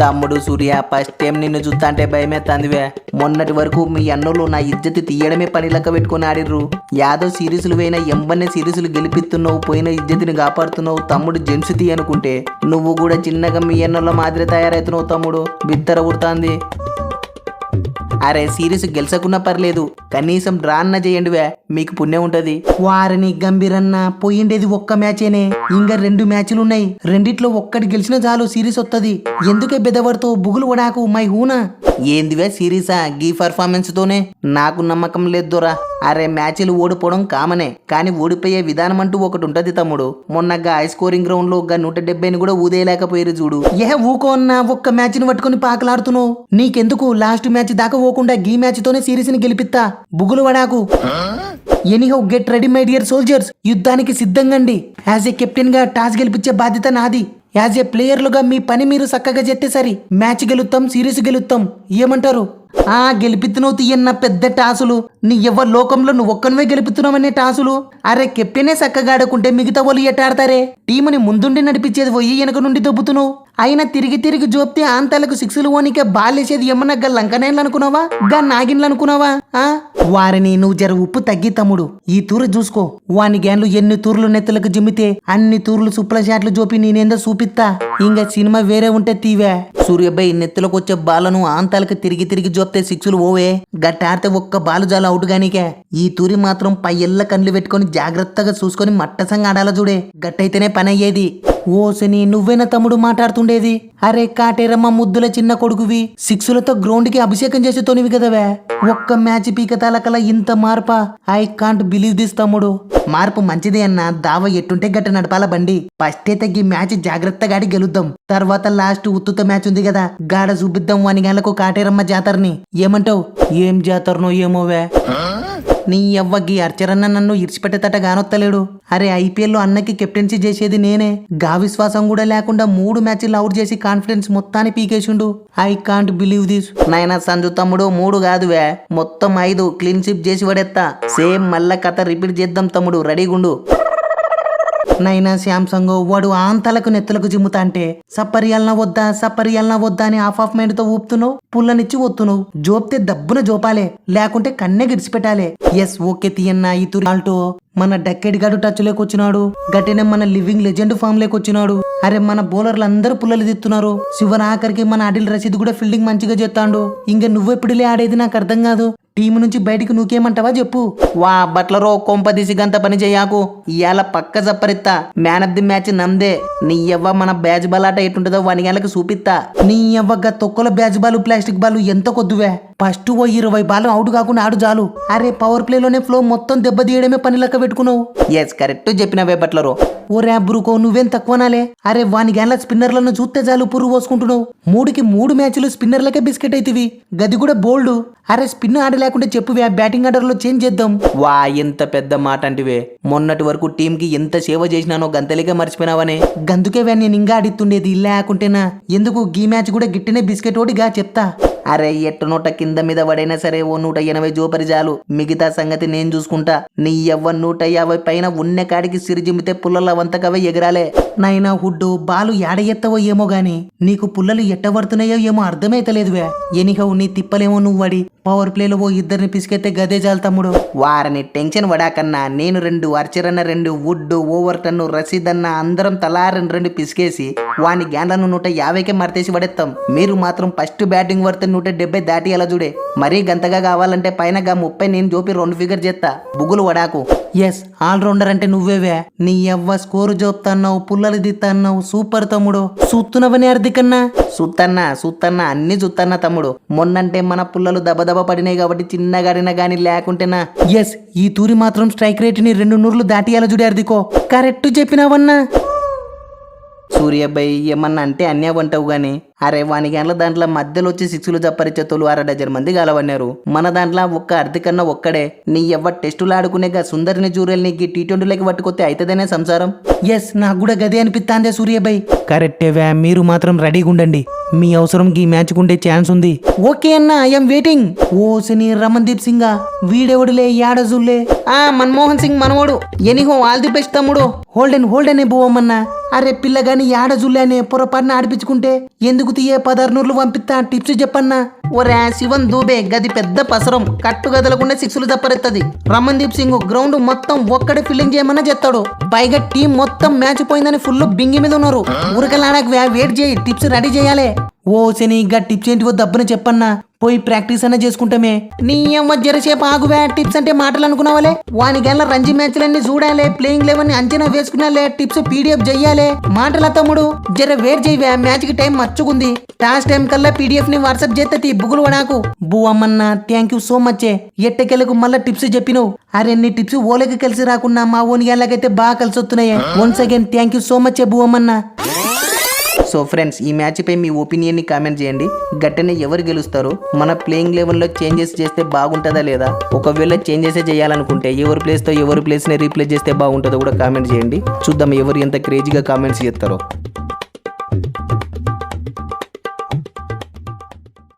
తమ్ముడు సూర్య first time నిన్ను చూస్తాంటే భయమే తందివే. మొన్నటి వరకు మీ అన్నోళ్ళు నా ఇజ్జతి తీయడమే పని లెక్క పెట్టుకుని ఆడిర్రు. యాదో సిరీసులు పోయినా ఎంబన్నే సిరీసులు గెలిపిస్తున్నావు, పోయిన ఇజ్జతిని కాపాడుతున్నావు. తమ్ముడు జెమ్స్ తీ అనుకుంటే నువ్వు కూడా చిన్నగా మీ అన్నోళ్ళ మాదిరి తయారవుతున్నావు. తమ్ముడు బిత్తర ఉడుతాంది. అరే సిరీస్ గెలిచకున్నా పర్లేదు, కనీసం డ్రా అన్న చేయండివే, మీకు పుణ్యం ఉంటది. వారిని గంభీరన్న పోయిండేది ఒక్క మ్యాచేనే, ఇంకా 2 మ్యాచ్లు ఉన్నాయి. రెండిట్లో ఒక్కటి గెలిచినా చాలు సిరీస్ వస్తుంది. ఎందుకే బెదవడుతో బుగులు వడాకు మై హూనా. ఏందివే సిరీసా గీ పర్ఫార్మెన్స్ తోనే? నాకు నమ్మకం లేదు దొరా. అరే మ్యాచ్లు ఓడిపోవడం కామనే, కానీ ఓడిపోయే విధానం అంటూ ఒకటి ఉంటది తమ్ముడు. మొన్నగా హై స్కోరింగ్ గ్రౌండ్ లో 170ని కూడా ఊదేయలేకపోయారు చూడు. ఊకో అన్న ఒక్క మ్యాచ్ ని పట్టుకుని పాకలాడుతున్నావు. నీకెందుకు లాస్ట్ మ్యాచ్ దాకా పోకుండా గీ మ్యాచ్ తోనే సిరీస్ ని గెలిపిస్తా, బుగులు వడాకు. Anyhow get ready my dear soldiers, యుద్ధానికి సిద్ధంగండి. యాజ్ ఏ కెప్టెన్ గా టాస్ గెలిపించే బాధ్యత నాది. యాజ్ ఏ ప్లేయర్లుగా మీ పని మీరు చక్కగా చేస్తే సరి మ్యాచ్ గెలుస్తాం, సిరీస్ గెలుస్తాం. ఏమంటారు? గెలిపిస్తున్నావు తీయన్న పెద్ద టాసులు. నీ ఎవరి లోకంలో నువ్వు ఒక్కనివే గెలుపుతున్నావనే టాసులు. అరే కెప్టెనే చక్కగా ఆడుకుంటే మిగతా వాళ్ళు ఎట్టాడతారే? టీముని ముందుండి నడిపించేది పోయి వెనక నుండి దొబ్బుతున్నావు. అయినా తిరిగి తిరిగి జోపితే ఆంతాలకు 6లు ఓనికే బాలేసేది ఏమన్నా గా లంకనేళ్ళు అనుకున్నావా, గా నాగిన్లు అనుకున్నావా? వారిని నువ్వు జర ఉప్పు తగ్గి తమ్ముడు, ఈ తూరు చూసుకో. వాని గ్యాన్లు ఎన్ని తూర్లు నెత్తలకు జిమ్మితే అన్ని తూర్లు సుప్ల షాట్లు జోపి నేనేందో చూపిస్తా. ఇంకా సినిమా వేరే ఉంటే తీవే. సూర్యబాయి నెత్తులకు వచ్చే బాలను ఆంతాలకు తిరిగి తిరిగి జోపితే 6లు ఓవే. గట్టాడితే ఒక్క బాలు జాలు అవుట్ గానికే. ఈ తూరి మాత్రం పైఎల్ల కండ్లు పెట్టుకొని జాగ్రత్తగా చూసుకొని మట్టసంగా ఆడాల చూడే, గట్టయితేనే పని అయ్యేది. ఓసని నువ్వేనా తమ్ముడు మాట్లాడుతుండేది? అరే కాటేరమ్మ ముద్దుల చిన్న కొడుకువి, 6లతో గ్రౌండ్ కి అభిషేకం చేసే తోనివి కదవే. ఒక్క మ్యాచ్ పీకతాలకల ఇంత మార్పా? ఐ కాంట్ బిలీవ్ దిస్ తమ్ముడు. మార్పు మంచిదే అన్న, దావ ఎట్టుంటే గట్ట నడపాల బండి. ఫస్టే తగ్గి మ్యాచ్ జాగ్రత్తగా ఆడి గెలుద్దాం, తర్వాత లాస్ట్ ఉత్తుత మ్యాచ్ ఉంది కదా, గాడ చూపిద్దాం వాని గంటలకు కాటేరమ్మ జాతరని. ఏమంటావు? ఏం జాతరనో ఏమోవే. నీ అవ్వకి అర్చరన్న నన్ను ఇరిచిపెట్టేతట గానొత్తలేడు. అరే ఐపీఎల్లో అన్నకి కెప్టెన్సీ చేసేది నేనే. గా విశ్వాసం కూడా లేకుండా 3 మ్యాచ్లు అవుట్ చేసి కాన్ఫిడెన్స్ మొత్తాన్ని పీకేసిండు. I can't believe this. నాయనా సంజు తమ్ముడు 3 కాదువే, మొత్తం 5 క్లీన్ స్వీప్ చేసి పడేస్తా. సేమ్ మళ్ళా కథ రిపీట్ చేద్దాం తమ్ముడు, రెడీగుండు. నైనా శాంసంగ్ వాడు ఆంతలకు నెత్తలకు జిమ్ముతా అంటే సప్పరియాలనా వద్దా అని ఆఫ్ మైండ్ తో ఊపుతున్నావు. పుల్లనిచ్చి వస్తున్నావు. జోపితే దబ్బున జోపాలే, లేకుంటే కన్నే గిడిచిపెట్టాలే. Yes okay తీయన్నా. ఈ తూరి ఆల్టో మన డక్కెడి గాడు టచ్ లేకొచ్చినాడు, గట్టినే మన లివింగ్ లెజెండ్ ఫామ్ లేకొచ్చినాడు. అరే మన బౌలర్లు అందరూ పుల్లలు దిత్తున్నారు. శివన్ ఆఖరికి మన అడిల్ రషీద్ కూడా ఫీల్డింగ్ మంచిగా చేస్తాడు. ఇంకా నువ్వెప్పుడులే ఆడేది నాకు అర్థం కాదు. టీము నుంచి బయటికి నువ్వేమంటావా చెప్పు. వా బట్లరో కొంపదీసి గంత పని చెయ్యాకు. ఇవాళ పక్క జప్పరిత్తా. మ్యాన్ ఆఫ్ ది మ్యాచ్ నమ్దే. నీ ఎవ్వ మన బ్యాచ్ బాల్ ఆట ఎటుంటుందో 1 గంటలకు చూపిస్తా. నీ ఎవ్వగా తొక్కల బ్యాచ్ బాలు ప్లాస్టిక్ బాలు ఎంత కొద్దువే. ఫస్ట్ 20 బాలు అవుట్ కాకుండా ఆడు చాలు. అరే పవర్ ప్లేలోనే ఫ్లో మొత్తం దెబ్బతీయడమే పని లెక్క పెట్టుకున్నావు. Yes correct చెప్పినవే బట్లరో. ఓ ర్యాబ్రుకో నువ్వేం తక్కువనాలే. అరే వాని గంటల స్పిన్నర్లను చూస్తే చాలు పురుగు పోసుకుంటున్నావు. 3కి 3 మ్యాచ్లు స్పిన్నర్లకే బిస్కెట్ అవుతుంది. గది కూడా బోల్డ్. అరే స్పిన్ ఆడలేకుంటే చెప్పువే, బ్యాటింగ్ ఆర్డర్ లో చేంజ్ చేద్దాం. వా ఎంత పెద్ద మాట అంటివే. మొన్నటి వరకు టీం కి ఎంత సేవ చేసినానో గంతలేగా మర్చిపోయినావనే. గందుకే నేను ఇంకా ఆడిస్తుండేది లేకుంటేనా. ఎందుకు గీ మ్యాచ్ కూడా గిట్టనే బిస్కెట్ ఓడిగా చెప్తా. అరే ఎట్టు నోట కింద మీద పడైనా సరే ఓ 180 జోపరి చాలు, మిగతా సంగతి నేను చూసుకుంటా. నీ ఎవ్వ 150 పైన ఉన్న కాడికి సిరిజిమ్మితే పుల్లల వంతకవే ఎగరాలే. నైనా హుడ్డు బాలు యాడ ఎత్తవో ఏమో గాని నీకు పుల్లలు ఎట్టబడుతున్నాయో ఏమో అర్థమైతలేదువే. ఎనిహౌ నీ తిప్పలేమో నువ్వు వడి పవర్ ప్లేలో ఓ 2 పిసికెత్తే గదే చాలు తమ్ముడు. వారిని టెన్షన్ పడాకన్నా నేను 2 అర్చరన్న 2 వుడ్ ఓవర్టన్ రసీద్ అన్న అందరం తలా 2 పిసికేసి వాని గ్యాండ్లను 150కే మర్తేసి పడేస్తాం. మీరు మాత్రం ఫస్ట్ బ్యాటింగ్ వర్త 170 దాటి అలా చూడే. మరీ గంతగా కావాలంటే పైన 30 నేను జోపి 2 ఫిగర్ చేస్తా, బుగులు వడాకు. ఎస్ ఆల్రౌండర్ అంటే నువ్వేవే. నీ ఎవ్వ స్కోరు జోపుతాన్నావు, పుల్లలు దిత్తన్నావు. సూపర్ తమ్ముడు. సూత్తునవని అర్థికన్నా. సూత్తన్నా అన్ని చూత్తన్నా తమ్ముడు. మొన్నంటే మన పుల్లలు దబదబ పడినాయి కాబట్టి చిన్నగాడినా గాని లేకుంటేనా. ఎస్ ఈ తూరి మాత్రం స్ట్రైక్ రేట్ ని 200 దాటి అలా చూడే అర్థికో. కరెక్ట్ చెప్పినావన్నా. సూర్యబాయి ఏమన్నా అంటే అన్యావంటావు గాని అరే వాని గంటల దాంట్లో మధ్యలో వచ్చి 6లు జప్పరిచ్చే తోలు 6 డజన్ మంది గాలవన్నారు. మన దాంట్లో ఒక్క అర్థికన్నా ఒక్కడే. నీ ఎవ్వ టెస్టులు ఆడుకునే సుందరిని జూరెల్ని T20లోకి పట్టుకొస్తే అయితేనే సంసారం. ఎస్ నాకు కూడా గదే అనిపిస్తాందే సూర్యబాయి. కరెక్టేవే, మీరు మాత్రం రెడీగా ఉండండి. మీ అవసరం ఈ మ్యాచ్ కుండే ఛాన్స్ ఉంది. ఓకే అన్న ఐఎమ్ వెయిటింగ్. ఓసని రమన్దీప్ సింగ్ వీడెవడులే యాడజుల్లే. మన్మోహన్ సింగ్ మనవడు. ఎనీహో ఆల్ ది బెస్ట్ తమ్ముడు. హోల్డెన్ బోవమ్మన్నా. అరే పిల్లగాని యాడ జుల్లానే పొరపాటున ఆడిపించుకుంటే ఎందుకు తీయే 16 నూర్లు పంపిస్తా టిప్స్ చెప్పన్నా. ఒరే శివన్ దూబే గది పెద్ద పసరం కట్టు గదలకుండా 6లు తప్పరెత్తది. రమన్దీప్ సింగ్ గ్రౌండ్ మొత్తం ఒక్కడే ఫీల్డింగ్ చేయమన్నా చేస్తాడు. పైగా టీం మొత్తం మ్యాచ్ పోయిందని ఫుల్ బింగి మీద ఉన్నారు. ఉరకలాడక వెయిట్ చేయి టిప్స్ రెడీ చేయాలి. ఓ శని గా టిప్స్ ఏంటివో దబ్బన చెప్పన్నా పోయి ప్రాక్టీస్ అన్న చేసుకుంటామే. నీ అమ్మ జరసేపు ఆగువే టిప్స్ అంటే మాటలు అనుకున్నావాలే. వాని గల్ల రంజీ మ్యాచ్లన్నీ చూడాలి ప్లేయింగ్ లెవెన్ అంచనా వేసుకున్నాలే టిప్స్ పీడిఎఫ్ చెయ్యాలి. మాటల తమ్ముడు జర వెయిట్ చేయవే మ్యాచ్ కి టైం మచ్చుకుంది. టాస్ టైం కల్లా పీడిఎఫ్ ని వాట్సాప్ చేస్తే బుగులు నాకు బూ అమ్మన్నా థ్యాంక్ యూ సో మచ్. ఎట్టకెళ్ళకు మళ్ళా టిప్స్ చెప్పినవు. అరే నీ టిప్స్ ఓలకి కలిసి రాకున్నా మా ఓని గల్లకైతే బాగా కలిసి వస్తున్నాయి. Once again thank you so much బూ అమ్మన్నా. సో ఫ్రెండ్స్ ఈ మ్యాచ్ పై మీ ఒపీనియన్ని కామెంట్ చేయండి. గట్టనే ఎవరు గెలుస్తారో మన ప్లేయింగ్ లెవెల్లో చేంజెస్ చేస్తే బాగుంటుందా లేదా, ఒకవేళ చేంజెస్ చేయాలనుకుంటే ఎవరి ప్లేస్తో ఎవరి ప్లేస్ని రీప్లేస్ చేస్తే బాగుంటుందో కూడా కామెంట్ చేయండి. చూద్దాం ఎవరు ఎంత క్రేజీగా కామెంట్స్ చేస్తారో.